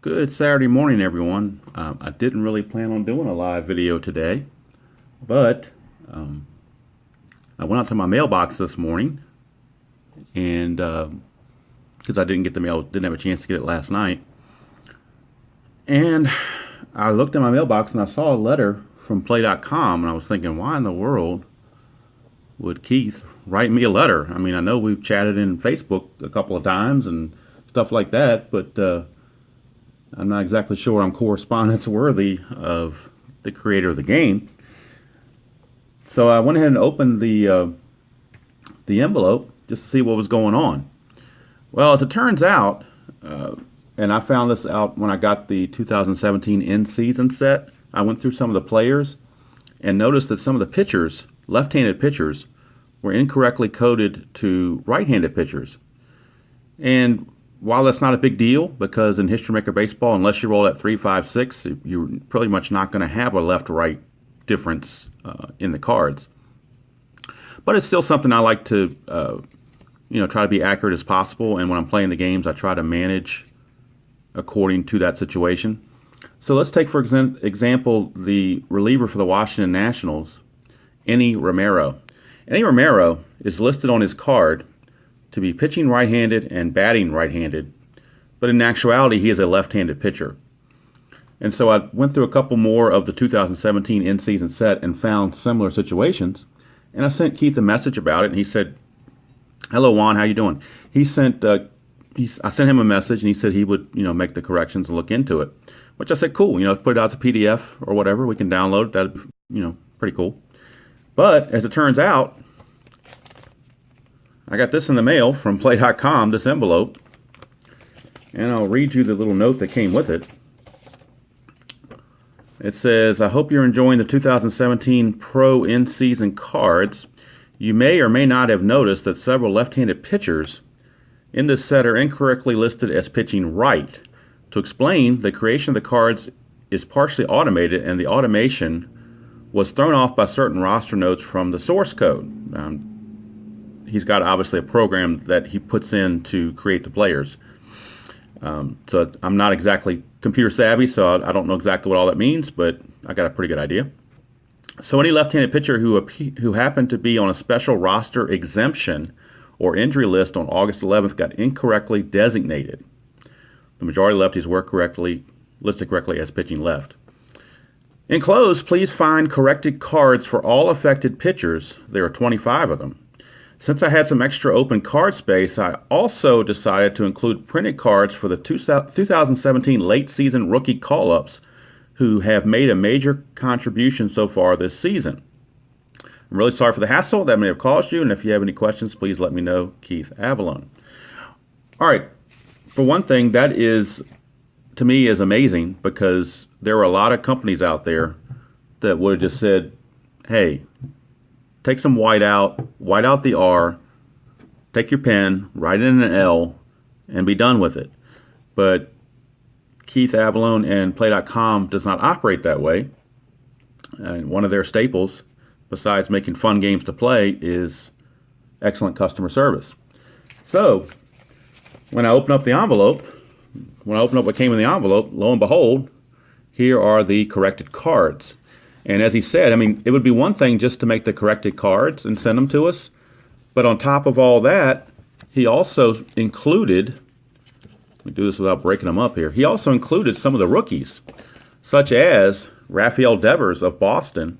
Good Saturday morning, everyone. I didn't really plan on doing a live video today, but I went out to my mailbox this morning, and because I didn't get the mail, didn't have a chance to get it last night, and I looked in my mailbox and I saw a letter from Play.com, and I was thinking, why in the world would Keith write me a letter? I mean, I know we've chatted in Facebook a couple of times and stuff like that, but I'm not exactly sure I'm correspondence worthy of the creator of the game. So I went ahead and opened the envelope just to see what was going on. Well, as it turns out, and I found this out when I got the 2017 in-season set, I went through some of the players and noticed that some of the pitchers, left-handed pitchers, were incorrectly coded to right-handed pitchers. And while that's not a big deal, because in History Maker Baseball, unless you roll at 3-5-6, you're pretty much not going to have a left-right difference in the cards. But it's still something I like to, try to be accurate as possible. And when I'm playing the games, I try to manage according to that situation. So let's take, for example, the reliever for the Washington Nationals, Enny Romero. Enny Romero is listed on his card to be pitching right-handed and batting right-handed, but in actuality, he is a left-handed pitcher. And so I went through a couple more of the 2017 in-season set and found similar situations, and I sent Keith a message about it, and he said, "Hello, Juan, how you doing?" I sent him a message, and he said he would, make the corrections and look into it, which I said, cool, put it out as a PDF or whatever, we can download it, that'd be, pretty cool. But as it turns out, I got this in the mail from Play.com, this envelope, and I'll read you the little note that came with it. It says, "I hope you're enjoying the 2017 Pro in-season cards. You may or may not have noticed that several left-handed pitchers in this set are incorrectly listed as pitching right. To explain, the creation of the cards is partially automated, and the automation was thrown off by certain roster notes from the source code." He's got obviously a program that he puts in to create the players. So I'm not exactly computer savvy, so I don't know exactly what all that means, but I got a pretty good idea. So any left-handed pitcher who happened to be on a special roster exemption or injury list on August 11th got incorrectly designated. The majority of lefties were listed correctly as pitching left. Enclosed, please find corrected cards for all affected pitchers. There are 25 of them. Since I had some extra open card space, I also decided to include printed cards for the 2017 late season rookie call-ups who have made a major contribution so far this season. I'm really sorry for the hassle that may have caused you, and if you have any questions, please let me know, Keith Avalon. All right, for one thing, that is, to me, is amazing, because there are a lot of companies out there that would have just said, hey, take some white out the R, take your pen, write in an L, and be done with it. But Keith Avalon and Play.com does not operate that way. And one of their staples, besides making fun games to play, is excellent customer service. So when I open up what came in the envelope, lo and behold, here are the corrected cards. And as he said, I mean, it would be one thing just to make the corrected cards and send them to us. But on top of all that, he also included, let me do this without breaking them up here, he also included some of the rookies, such as Rafael Devers of Boston,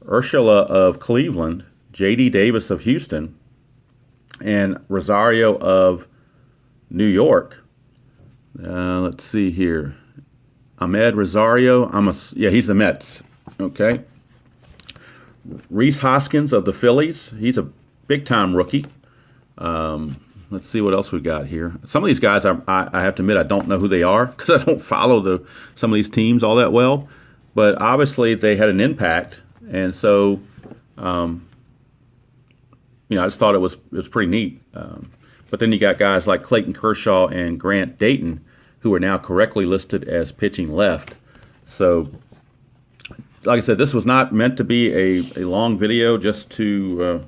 Ursula of Cleveland, J.D. Davis of Houston, and Rosario of New York. Let's see here. Ahmed Rosario, he's the Mets. Okay. Rhys Hoskins of the Phillies. He's a big-time rookie. Let's see what else we got here. Some of these guys, I have to admit, I don't know who they are because I don't follow some of these teams all that well. But obviously, they had an impact, and so I just thought it was pretty neat. But then you got guys like Clayton Kershaw and Grant Dayton, who are now correctly listed as pitching left. So, like I said, this was not meant to be a long video just to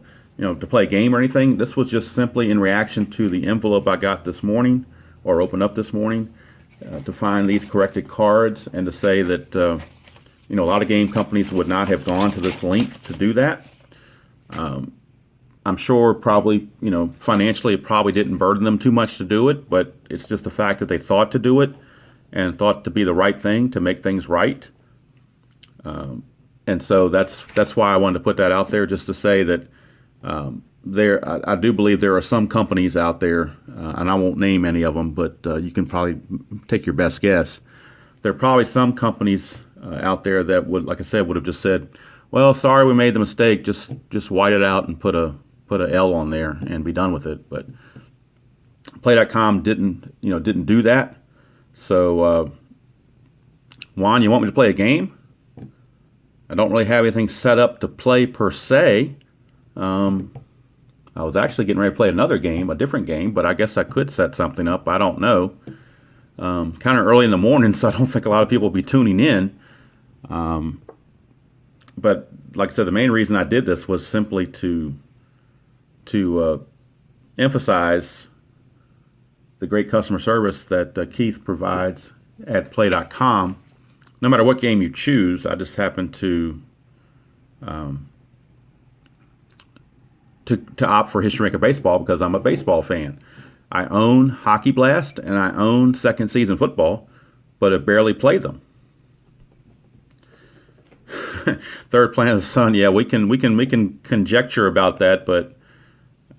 play a game or anything. This was just simply in reaction to the envelope I got this morning, or opened up this morning, to find these corrected cards and to say that a lot of game companies would not have gone to this length to do that. I'm sure probably, financially it probably didn't burden them too much to do it, but it's just the fact that they thought to do it and thought to be the right thing to make things right. And so that's why I wanted to put that out there, just to say that I do believe there are some companies out there, and I won't name any of them, but you can probably take your best guess. There are probably some companies out there that would, like I said, would have just said, "Well, sorry, we made the mistake. Just white it out and put a L on there and be done with it." But Play.com didn't do that. So, Juan, you want me to play a game? I don't really have anything set up to play per se. I was actually getting ready to play another game, a different game, but I guess I could set something up. I don't know. Kind of early in the morning, so I don't think a lot of people will be tuning in. But like I said, the main reason I did this was simply to emphasize the great customer service that Keith provides at Play.com. No matter what game you choose, I just happen to opt for History Maker Baseball because I'm a baseball fan. I own Hockey Blast and I own second season football, but I barely play them. Third Planet of the Sun, yeah, we can conjecture about that, but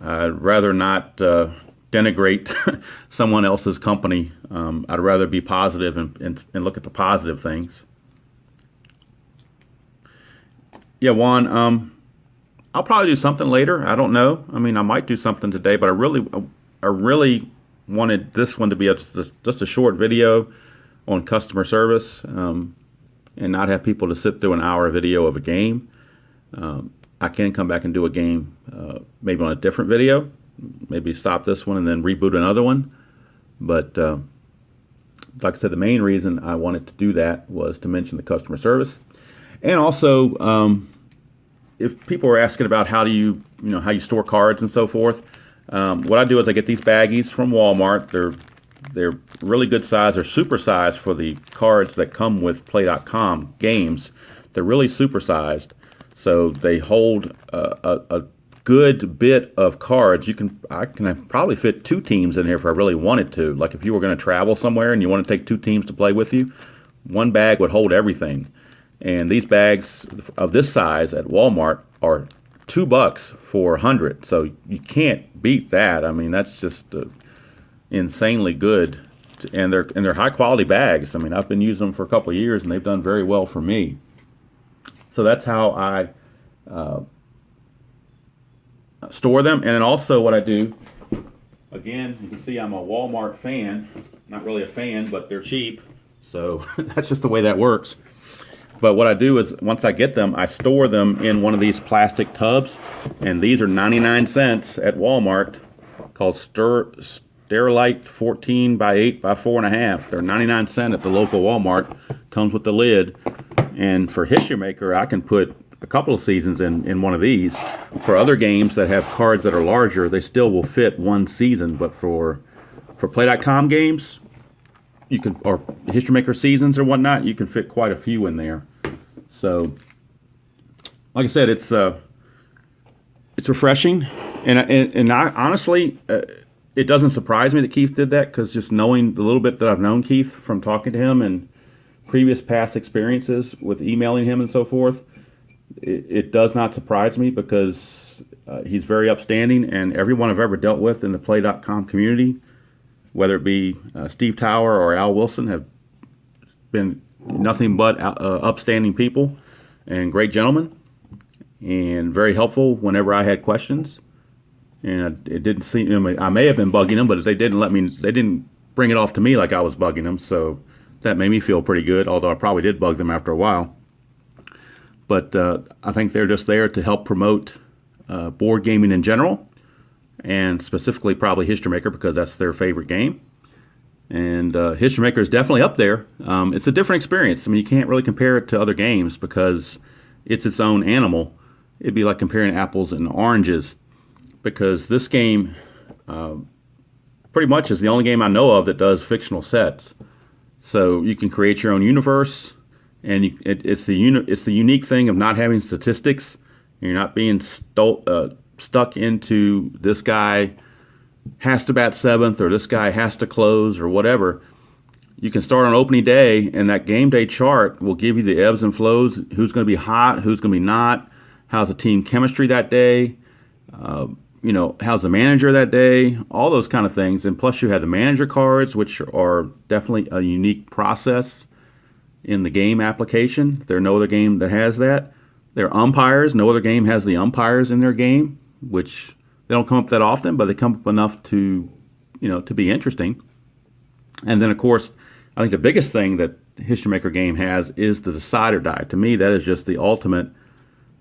I'd rather not denigrate someone else's company. I'd rather be positive and look at the positive things. Yeah, Juan, I'll probably do something later. I don't know. I mean, I might do something today, but I really wanted this one to be just a short video on customer service, and not have people to sit through an hour video of a game. I can come back and do a game maybe on a different video, maybe stop this one and then reboot another one. But like I said, the main reason I wanted to do that was to mention the customer service. And also, if people are asking about how you store cards and so forth, what I do is I get these baggies from Walmart. They're really good size. They're super sized for the cards that come with Play.com games. They're really super sized, so they hold a good bit of cards. I can probably fit 2 teams in here if I really wanted to. Like if you were going to travel somewhere and you want to take 2 teams to play with you, one bag would hold everything. And these bags of this size at Walmart are $2 for 100. So you can't beat that. I mean, that's just insanely good, and they're high quality bags. I mean, I've been using them for a couple of years, and they've done very well for me. So that's how I store them. And then also what I do, again, you can see I'm a Walmart fan. Not really a fan, but they're cheap, so that's just the way that works. But what I do is once I get them, I store them in one of these plastic tubs, and these are 99 cents at Walmart, called Sterilite 14 by 8 by 4.5. They're 99 cents at the local Walmart. Comes with the lid. And for History Maker, I can put a couple of seasons in one of these. For other games that have cards that are larger, they still will fit one season. But for Play.com games, or History Maker seasons or whatnot, you can fit quite a few in there. So, like I said, it's refreshing, and I honestly. It doesn't surprise me that Keith did that, because just knowing the little bit that I've known Keith from talking to him and previous past experiences with emailing him and so forth, it does not surprise me, because he's very upstanding, and everyone I've ever dealt with in the Play.com community, whether it be Steve Tower or Al Wilson, have been nothing but upstanding people and great gentlemen, and very helpful whenever I had questions. And it didn't seem, I may have been bugging them, but they didn't bring it off to me like I was bugging them. So that made me feel pretty good, although I probably did bug them after a while. But I think they're just there to help promote board gaming in general, and specifically probably History Maker, because that's their favorite game. And History Maker is definitely up there. It's a different experience. I mean, you can't really compare it to other games because it's its own animal. It'd be like comparing apples and oranges, because this game pretty much is the only game I know of that does fictional sets. So you can create your own universe, and it's the unique thing of not having statistics. You're not being stuck into this guy has to bat seventh or this guy has to close or whatever. You can start on opening day, and that game day chart will give you the ebbs and flows, who's going to be hot, who's going to be not, how's the team chemistry that day, how's the manager that day, all those kind of things. And plus you have the manager cards, which are definitely a unique process in the game application. There's no other game that has that. There are umpires. No other game has the umpires in their game, which they don't come up that often, but they come up enough to be interesting. And then, of course, I think the biggest thing that the History Maker game has is the decider die. To me, that is just the ultimate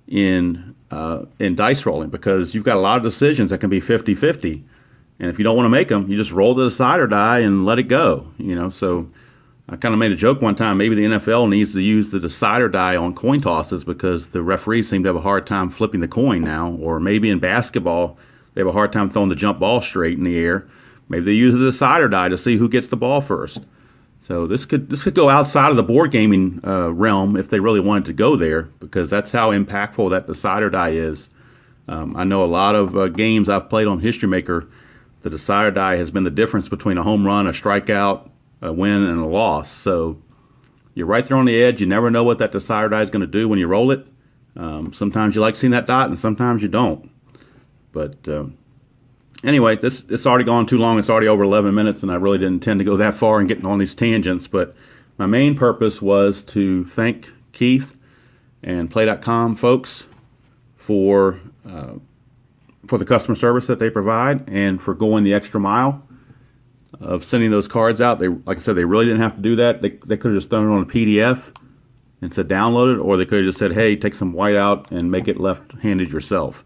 in dice rolling, because you've got a lot of decisions that can be 50-50. And if you don't want to make them, you just roll the decider die and let it go. So I kind of made a joke one time, maybe the NFL needs to use the decider die on coin tosses because the referees seem to have a hard time flipping the coin now. Or maybe in basketball, they have a hard time throwing the jump ball straight in the air. Maybe they use the decider die to see who gets the ball first. So this could go outside of the board gaming realm if they really wanted to go there, because that's how impactful that decider die is. I know a lot of games I've played on History Maker, the decider die has been the difference between a home run, a strikeout, a win, and a loss. So you're right there on the edge. You never know what that decider die is going to do when you roll it. Sometimes you like seeing that dot, and sometimes you don't. But anyway, it's already gone too long. It's already over 11 minutes, and I really didn't intend to go that far and get on these tangents. But my main purpose was to thank Keith and Play.com folks for the customer service that they provide and for going the extra mile of sending those cards out. Like I said, they really didn't have to do that. They could have just done it on a PDF and said download it, or they could have just said, hey, take some white out and make it left-handed yourself.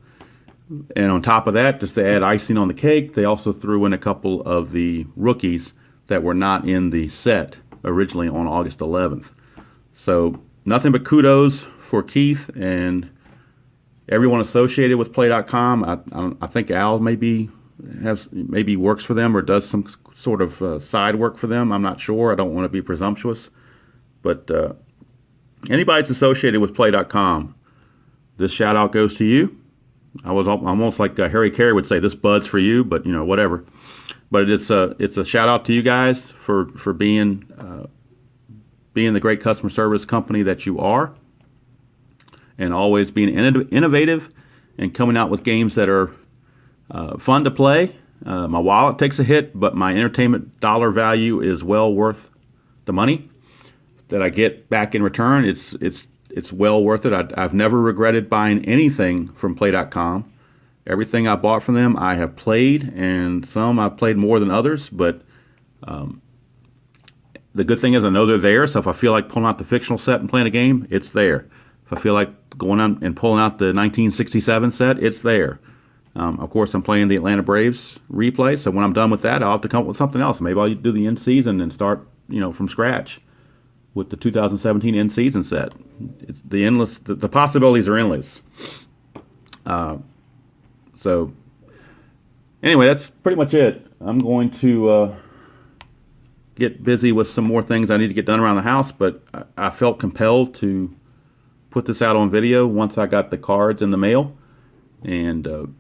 And on top of that, just to add icing on the cake, they also threw in a couple of the rookies that were not in the set originally on August 11th. So nothing but kudos for Keith and everyone associated with Play.com. I think Al maybe works for them or does some sort of side work for them. I'm not sure. I don't want to be presumptuous. But anybody that's associated with Play.com, this shout out goes to you. I was almost like Harry Carey would say, "This bud's for you," but whatever. But it's a shout out to you guys for being the great customer service company that you are, and always being innovative and coming out with games that are fun to play. My wallet takes a hit, but my entertainment dollar value is well worth the money that I get back in return. It's well worth it. I've never regretted buying anything from Play.com. Everything I bought from them, I have played, and some I've played more than others. But the good thing is I know they're there, so if I feel like pulling out the fictional set and playing a game, it's there. If I feel like going on and pulling out the 1967 set, it's there. Of course, I'm playing the Atlanta Braves replay, so when I'm done with that, I'll have to come up with something else. Maybe I'll do the in-season and start from scratch with the 2017 in-season set. It's the possibilities are endless. So anyway, that's pretty much it. I'm going to get busy with some more things I need to get done around the house, but I felt compelled to put this out on video once I got the cards in the mail. And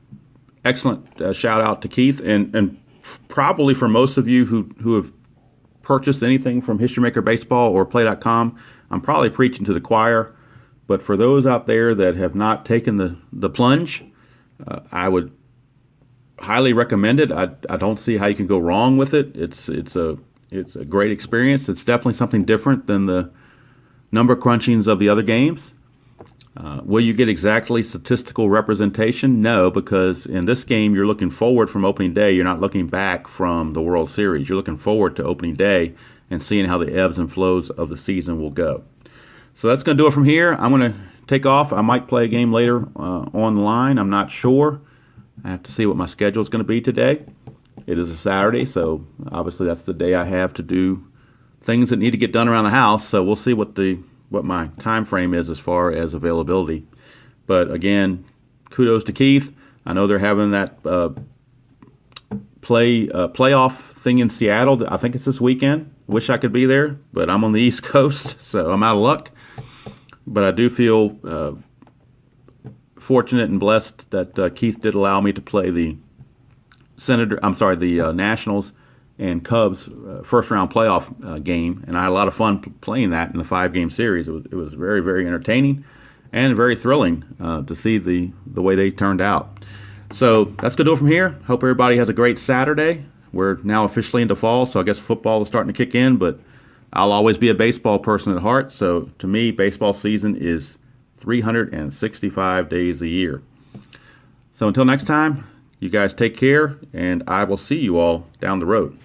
excellent shout out to Keith, and probably for most of you who have purchased anything from History Maker Baseball or Play.com, I'm probably preaching to the choir. But for those out there that have not taken the plunge, I would highly recommend it. I don't see how you can go wrong with it. It's a great experience. It's definitely something different than the number crunchings of the other games. Will you get exactly statistical representation? No, because in this game you're looking forward from opening day. You're not looking back from the World Series. You're looking forward to opening day and seeing how the ebbs and flows of the season will go. So that's going to do it from here. I'm going to take off. I might play a game later on the line. I'm not sure. I have to see what my schedule is going to be today. It is a Saturday, so obviously that's the day I have to do things that need to get done around the house. So we'll see what my time frame is as far as availability. But again, kudos to Keith. I know they're having that playoff thing in Seattle. I think it's this weekend. Wish I could be there, but I'm on the East Coast, so I'm out of luck. But I do feel fortunate and blessed that Keith did allow me to play the Nationals and Cubs first round playoff game, and I had a lot of fun playing that in the 5-game series. It was very, very entertaining and very thrilling to see the way they turned out. So that's going to do it from here. Hope everybody has a great Saturday. We're now officially into fall, so I guess football is starting to kick in, but I'll always be a baseball person at heart. So to me, baseball season is 365 days a year. So until next time, you guys take care, and I will see you all down the road.